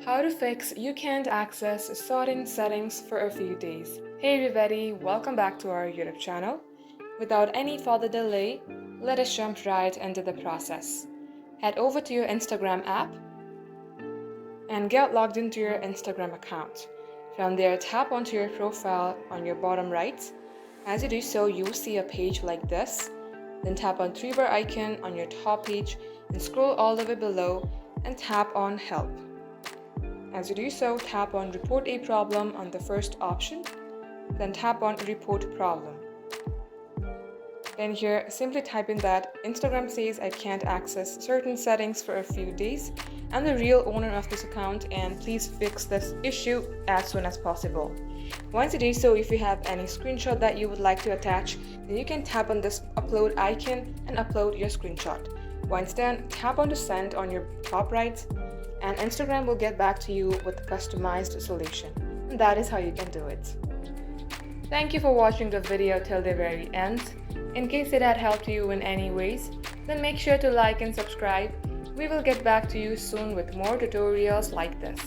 How to fix you can't access certain settings for a few days. Hey everybody, welcome back to our YouTube channel. Without any further delay, let us jump right into the process. Head over to your Instagram app and get logged into your Instagram account. From there, tap onto your profile on your bottom right. As you do so, you will see a page like this. Then tap on three bar icon on your top page and scroll all the way below and tap on Help. As you do so, tap on Report a Problem on the first option, then tap on Report Problem. Then here, simply type in that Instagram says I can't access certain settings for a few days. I'm the real owner of this account and please fix this issue as soon as possible. Once you do so, if you have any screenshot that you would like to attach, then you can tap on this upload icon and upload your screenshot. Once done, tap on to send on your top right and Instagram will get back to you with a customized solution. And that is how you can do it. Thank you for watching the video till the very end. In case it had helped you in any ways, then make sure to like and subscribe. We will get back to you soon with more tutorials like this.